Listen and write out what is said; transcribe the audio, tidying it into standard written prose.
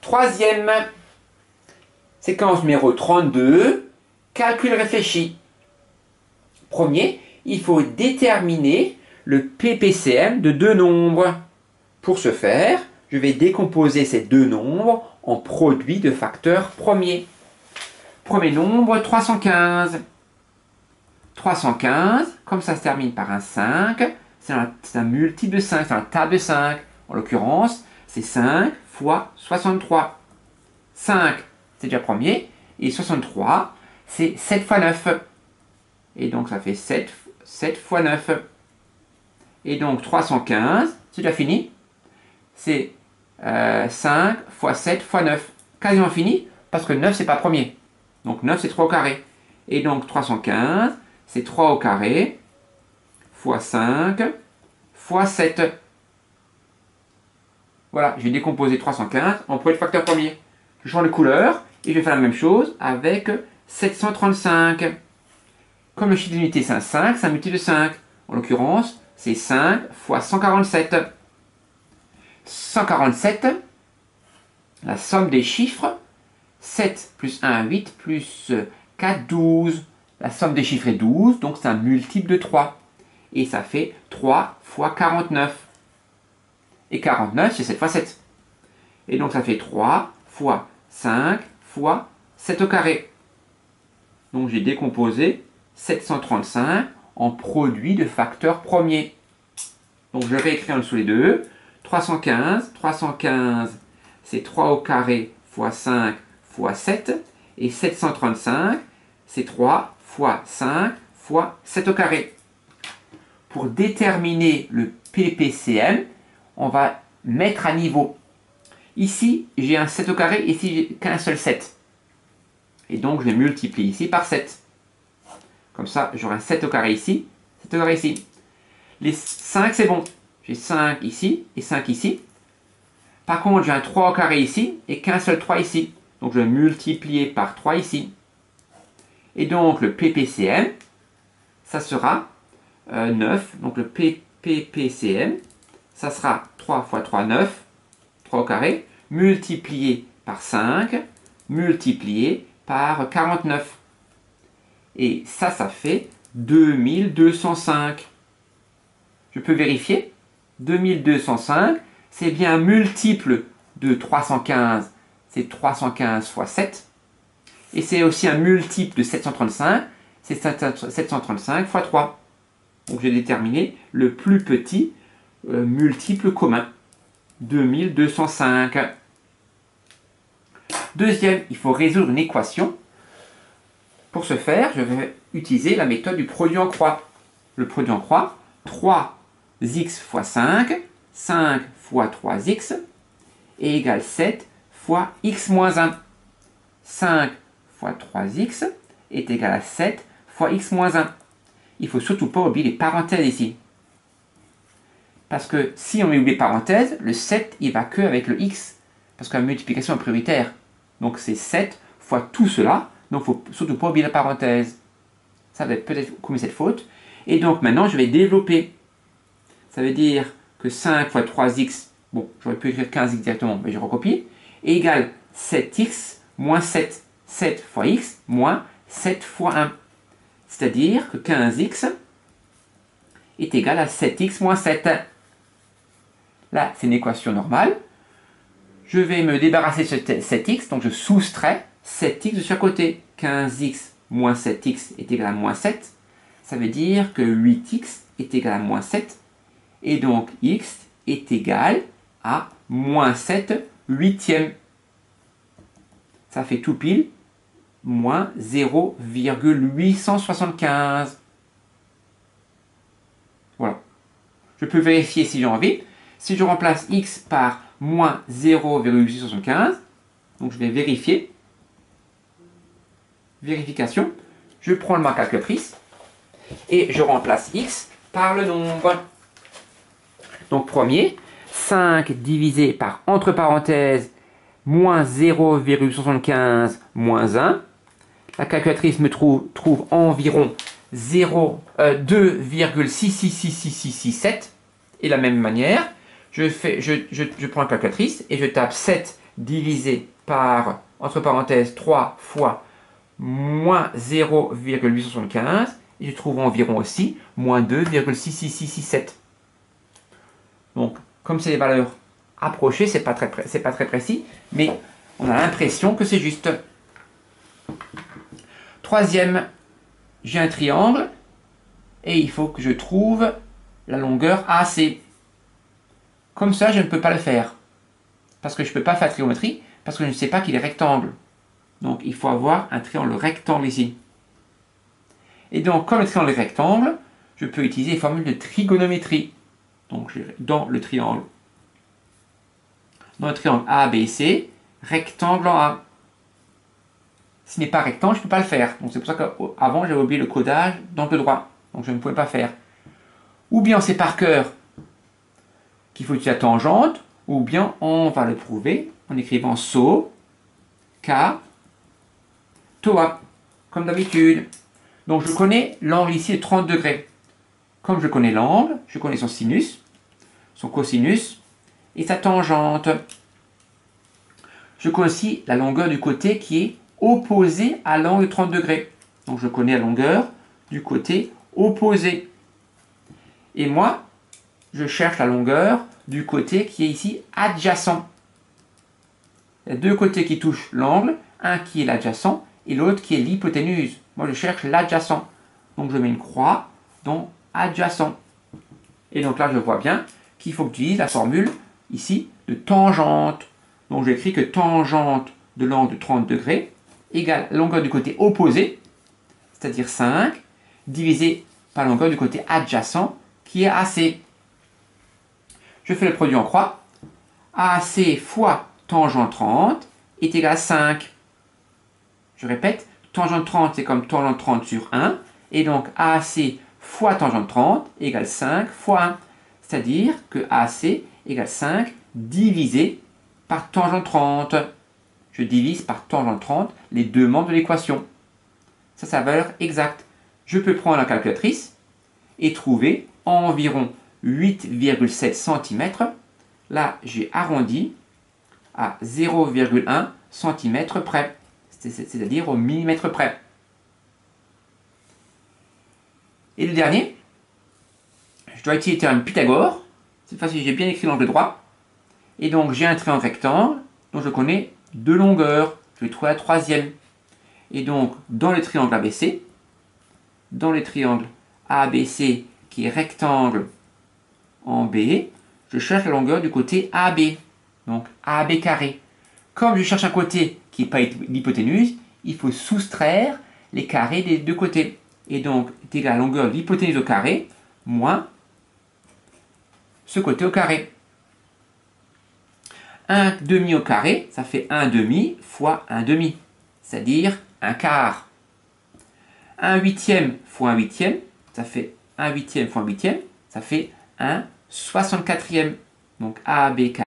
Troisième, séquence numéro 32, calcul réfléchi. Premier, il faut déterminer le PPCM de deux nombres. Pour ce faire, je vais décomposer ces deux nombres en produits de facteurs premiers. Premier nombre, 315. 315, comme ça se termine par un 5, c'est un multiple de 5, c'est un table de 5. En l'occurrence, c'est 5 fois 63. 5, c'est déjà premier, et 63, c'est 7 fois 9. Et donc ça fait 7 fois 9. Et donc 315, c'est déjà fini. C'est 5 fois 7 fois 9. Quasiment fini, parce que 9, c'est pas premier. Donc 9, c'est 3 au carré. Et donc 315, c'est 3 au carré, fois 5, fois 7. Voilà, j'ai décomposé 315 en produit de facteur premier. Je change de couleur, et je vais faire la même chose avec 735. Comme le chiffre d'unité c'est un 5, c'est un multiple de 5. En l'occurrence, c'est 5 fois 147. 147, la somme des chiffres, 7 plus 1, 8, plus 4, 12. La somme des chiffres est 12, donc c'est un multiple de 3. Et ça fait 3 fois 49. Et 49, c'est 7 fois 7. Et donc ça fait 3 fois 5 fois 7 au carré. Donc j'ai décomposé 735 en produit de facteurs premiers. Donc je réécris en dessous les deux. 315, c'est 3 au carré fois 5 fois 7. Et 735, c'est 3 fois 5 fois 7 au carré. Pour déterminer le PPCM, on va mettre à niveau. Ici, j'ai un 7 au carré, ici, j'ai qu'un seul 7. Et donc, je vais multiplier ici par 7. Comme ça, j'aurai un 7 au carré ici, 7 au carré ici. Les 5, c'est bon. J'ai 5 ici et 5 ici. Par contre, j'ai un 3 au carré ici et qu'un seul 3 ici. Donc, je vais multiplier par 3 ici. Et donc, le PPCM, ça sera 9. Donc, le PPCM, ça sera 3 fois 3, 9. 3 au carré, multiplié par 5, multiplié par 49. Et ça fait 2205. Je peux vérifier. 2205, c'est bien un multiple de 315. C'est 315 fois 7. Et c'est aussi un multiple de 735. C'est 735 fois 3. Donc j'ai déterminé le plus petit multiple commun. 2205. Deuxième, il faut résoudre une équation. Pour ce faire, je vais utiliser la méthode du produit en croix. Le produit en croix, 3x fois 5, 5 fois 3x, est égal à 7 fois x moins 1. 5 fois 3x est égal à 7 fois x moins 1. Il ne faut surtout pas oublier les parenthèses ici. Parce que si on met oublié parenthèse, le 7, il va que avec le x. Parce que la multiplication est prioritaire. Donc c'est 7 fois tout cela. Donc il ne faut surtout pas oublier la parenthèse. Ça va peut-être commis cette faute. Et donc maintenant, je vais développer. Ça veut dire que 5 fois 3x, bon, j'aurais pu écrire 15x directement, mais je recopie, égale 7x moins 7. 7 fois x moins 7 fois 1. C'est-à-dire que 15x est égal à 7x moins 7. Là, c'est une équation normale. Je vais me débarrasser de 7x, donc je soustrais 7x de chaque côté. 15x moins 7x est égal à moins 7. Ça veut dire que 8x est égal à moins 7. Et donc x est égal à moins 7 huitièmes. Ça fait tout pile moins 0,875. Voilà. Je peux vérifier si j'ai envie. Si je remplace x par moins 0,875, donc je vais vérifier. Vérification. Je prends ma calculatrice et je remplace x par le nombre. Donc premier, 5 divisé par, entre parenthèses, moins 0,75 moins 1. La calculatrice me trouve environ 2,666667. Et de la même manière, je prends la calculatrice et je tape 7 divisé par, entre parenthèses, 3 fois moins 0,875. Et je trouve environ aussi moins 2,66667. Donc, comme c'est des valeurs approchées, c'est pas très précis, mais on a l'impression que c'est juste. Troisième, j'ai un triangle et il faut que je trouve la longueur AC. Comme ça, je ne peux pas le faire. Parce que je ne peux pas faire trigonométrie, parce que je ne sais pas qu'il est rectangle. Donc, il faut avoir un triangle rectangle ici. Et donc, comme le triangle est rectangle, je peux utiliser les formules de trigonométrie. Donc, dans le triangle ABC, rectangle en A. S'il n'est pas rectangle, je ne peux pas le faire. Donc, c'est pour ça qu'avant, j'avais oublié le codage d'angle droit. Donc, je ne pouvais pas faire. Ou bien c'est par cœur qu'il faut utiliser la tangente, ou bien on va le prouver en écrivant SO, K, TOA, comme d'habitude. Donc je connais l'angle ici de 30 degrés. Comme je connais l'angle, je connais son sinus, son cosinus et sa tangente. Je connais aussi la longueur du côté qui est opposé à l'angle de 30 degrés. Donc je connais la longueur du côté opposé. Et moi, je cherche la longueur du côté qui est ici adjacent. Il y a deux côtés qui touchent l'angle, un qui est l'adjacent et l'autre qui est l'hypoténuse. Moi, je cherche l'adjacent. Donc, je mets une croix dans adjacent. Et donc là, je vois bien qu'il faut que j'utilise la formule ici de tangente. Donc, j'écris que tangente de l'angle de 30 degrés égale longueur du côté opposé, c'est-à-dire 5, divisé par la longueur du côté adjacent qui est AC. Je fais le produit en croix. AC fois tangente 30 est égal à 5. Je répète, tangente 30 c'est comme tangente 30 sur 1. Et donc AC fois tangente 30 égale 5 fois 1. C'est-à-dire que AC égale 5 divisé par tangente 30. Je divise par tangente 30 les deux membres de l'équation. Ça, c'est la valeur exacte. Je peux prendre la calculatrice et trouver environ 8,7 cm. Là, j'ai arrondi à 0,1 cm près, c'est-à-dire au millimètre près. Et le dernier, je dois utiliser le théorème Pythagore. Cette fois-ci, j'ai bien écrit l'angle droit. Et donc, j'ai un triangle rectangle dont je connais deux longueurs. Je vais trouver la troisième. Et donc, dans le triangle ABC, dans le triangle ABC qui est rectangle en B, je cherche la longueur du côté AB. Donc AB carré. Comme je cherche un côté qui n'est pas l'hypoténuse, il faut soustraire les carrés des deux côtés. Et donc, c'est égal à la longueur de l'hypoténuse au carré moins ce côté au carré. 1 demi au carré, ça fait 1 demi fois 1 demi, c'est-à-dire un quart. 1 huitième fois 1 huitième, ça fait 1 huitième fois 1 huitième, ça fait 1 64e. Donc AB carré.